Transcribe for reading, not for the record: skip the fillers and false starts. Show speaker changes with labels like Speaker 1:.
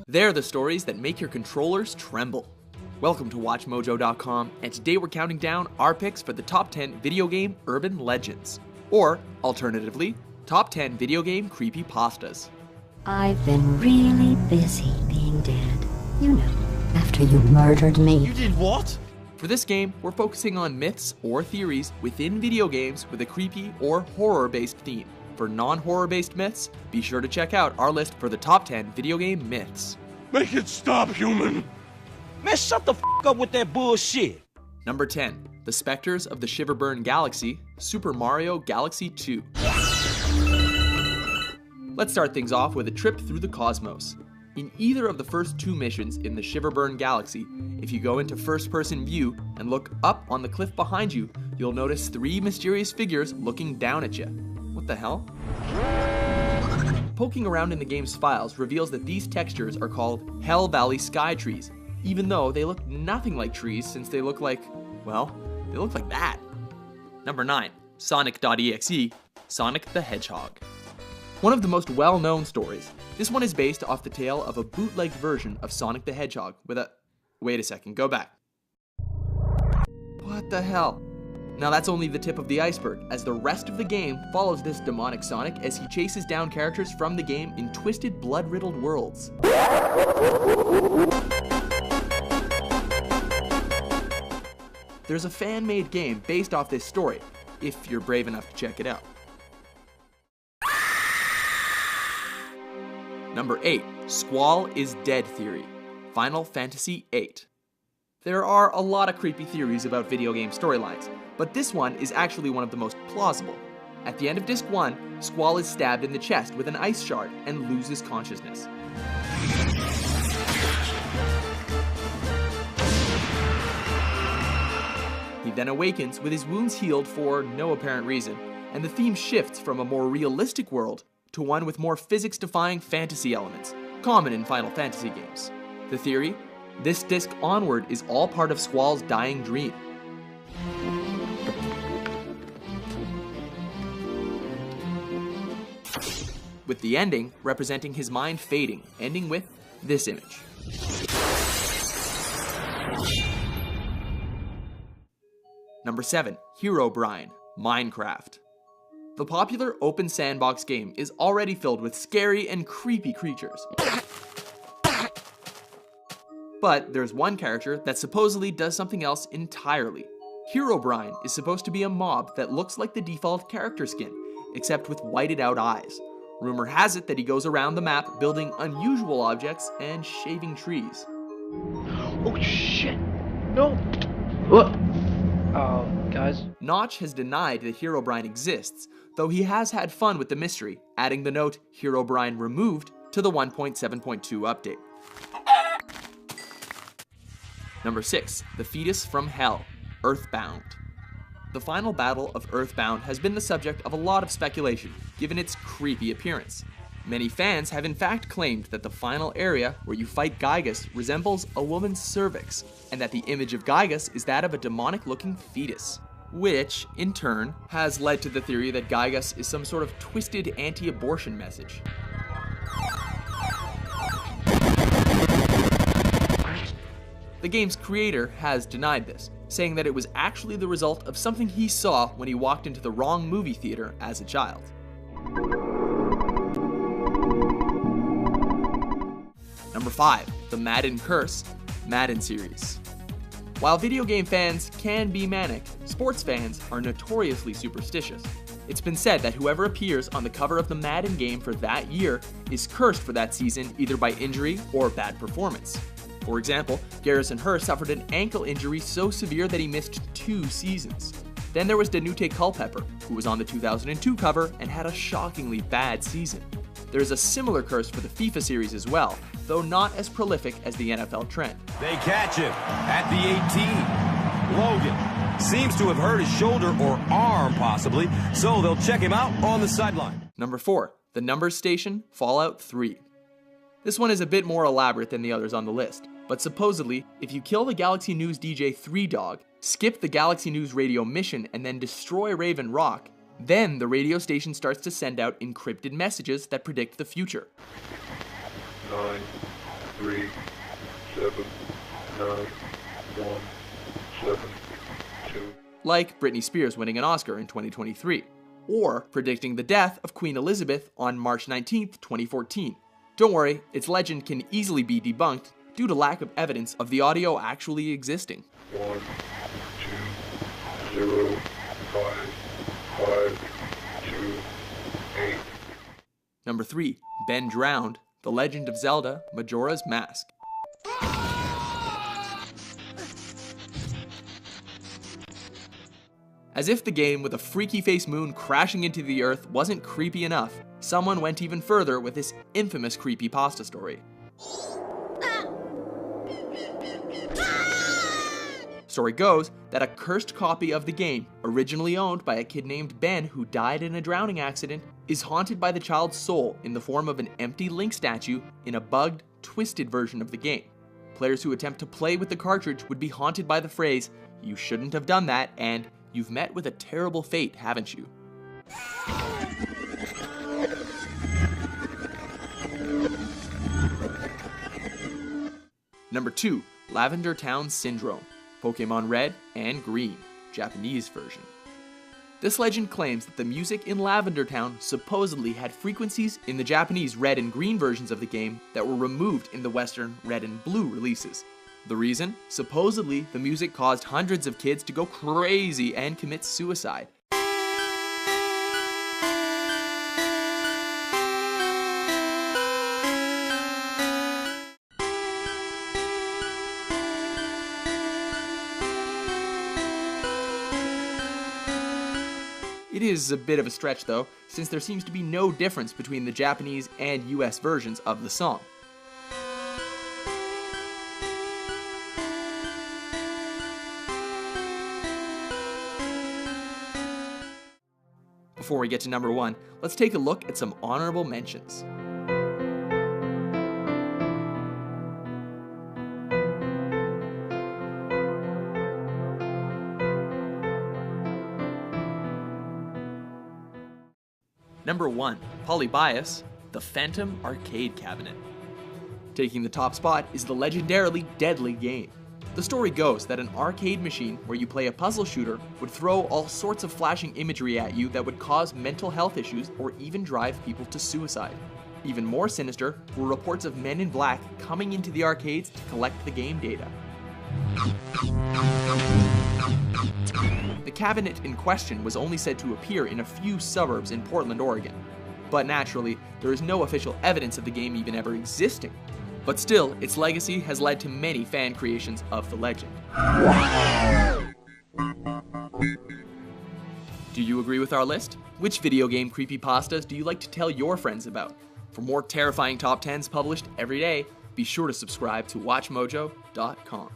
Speaker 1: They're the stories that make your controllers tremble. Welcome to WatchMojo.com, and today we're counting down our picks for the top 10 video game urban legends. Or, alternatively, top 10 video game creepypastas.
Speaker 2: I've been really busy being dead. You know, after you murdered me.
Speaker 3: You did what?
Speaker 1: For this game, we're focusing on myths or theories within video games with a creepy or horror-based theme. For non-horror-based myths, be sure to check out our list for the top 10 video game myths.
Speaker 3: Make it stop, human! Man, shut the f*** up with that bullshit!
Speaker 1: Number 10. The Spectres of the Shiverburn Galaxy, Super Mario Galaxy 2. Let's start things off with a trip through the cosmos. In either of the first two missions in the Shiverburn Galaxy, if you go into first-person view and look up on the cliff behind you, you'll notice 3 mysterious figures looking down at you. What the hell? Poking around in the game's files reveals that these textures are called Hell Valley Sky Trees, even though they look nothing like trees since they look like, well, they look like that. Number 9. Sonic.exe, Sonic the Hedgehog. One of the most well-known stories. This one is based off the tale of a bootleg version of Sonic the Hedgehog with a... Wait a second, go back. What the hell? Now that's only the tip of the iceberg, as the rest of the game follows this demonic Sonic as he chases down characters from the game in twisted, blood-riddled worlds. There's a fan-made game based off this story, if you're brave enough to check it out. Number 8. Squall is Dead Theory, Final Fantasy VIII. There are a lot of creepy theories about video game storylines, but this one is actually one of the most plausible. At the end of Disc 1, Squall is stabbed in the chest with an ice shard and loses consciousness. He then awakens with his wounds healed for no apparent reason, and the theme shifts from a more realistic world to one with more physics-defying fantasy elements, common in Final Fantasy games. The theory? This disc onward is all part of Squall's dying dream. With the ending representing his mind fading, ending with this image. Number 7. Herobrine, Minecraft. The popular open sandbox game is already filled with scary and creepy creatures. But there's one character that supposedly does something else entirely. Herobrine is supposed to be a mob that looks like the default character skin, except with whited out eyes. Rumor has it that he goes around the map building unusual objects and shaving trees.
Speaker 4: Oh shit! No! What? Guys?
Speaker 1: Notch has denied that Herobrine exists, though he has had fun with the mystery, adding the note Herobrine removed to the 1.7.2 update. Number 6. The Fetus from Hell, Earthbound. The final battle of Earthbound has been the subject of a lot of speculation, given its creepy appearance. Many fans have in fact claimed that the final area where you fight Gygus resembles a woman's cervix, and that the image of Gygus is that of a demonic-looking fetus. Which, in turn, has led to the theory that Gygus is some sort of twisted anti-abortion message. The game's creator has denied this, saying that it was actually the result of something he saw when he walked into the wrong movie theater as a child. Number 5. The Madden Curse, Madden series. While video game fans can be manic, sports fans are notoriously superstitious. It's been said that whoever appears on the cover of the Madden game for that year is cursed for that season either by injury or bad performance. For example, Garrison Hurst suffered an ankle injury so severe that he missed 2 seasons. Then there was Danute Culpepper, who was on the 2002 cover and had a shockingly bad season. There is a similar curse for the FIFA series as well, though not as prolific as the NFL trend.
Speaker 5: They catch him at the 18. Logan seems to have hurt his shoulder or arm possibly, so they'll check him out on the sideline.
Speaker 1: Number 4. The Numbers Station, Fallout 3. This one is a bit more elaborate than the others on the list, but supposedly, if you kill the Galaxy News DJ 3 Dog, skip the Galaxy News radio mission, and then destroy Raven Rock, Then the radio station starts to send out encrypted messages that predict the future.
Speaker 6: 9, 3, 7, 9, 1, 7, 2.
Speaker 1: Like Britney Spears winning an Oscar in 2023, or predicting the death of Queen Elizabeth on March 19, 2014. Don't worry, its legend can easily be debunked due to lack of evidence of the audio actually existing.
Speaker 6: 1, 2, 0, 5, 5, 2, 8.
Speaker 1: Number 3. Ben Drowned, The Legend of Zelda, Majora's Mask. As if the game with a freaky face moon crashing into the earth wasn't creepy enough, someone went even further with this infamous creepypasta story. Story goes that a cursed copy of the game, originally owned by a kid named Ben who died in a drowning accident, is haunted by the child's soul in the form of an empty Link statue in a bugged, twisted version of the game. Players who attempt to play with the cartridge would be haunted by the phrase, "You shouldn't have done that," and "You've met with a terrible fate, haven't you?" Number 2. Lavender Town Syndrome, Pokemon Red and Green, Japanese version. This legend claims that the music in Lavender Town supposedly had frequencies in the Japanese Red and Green versions of the game that were removed in the Western Red and Blue releases. The reason? Supposedly, the music caused hundreds of kids to go crazy and commit suicide. It is a bit of a stretch though, since there seems to be no difference between the Japanese and US versions of the song. Before we get to number 1, let's take a look at some honorable mentions. Number 1, Polybius, The Phantom Arcade Cabinet. Taking the top spot is the legendarily deadly game. The story goes that an arcade machine where you play a puzzle shooter would throw all sorts of flashing imagery at you that would cause mental health issues or even drive people to suicide. Even more sinister were reports of men in black coming into the arcades to collect the game data. The cabinet in question was only said to appear in a few suburbs in Portland, Oregon. But naturally, there is no official evidence of the game even ever existing. But still, its legacy has led to many fan creations of the legend. Do you agree with our list? Which video game creepypastas do you like to tell your friends about? For more terrifying top 10s published every day, be sure to subscribe to WatchMojo.com.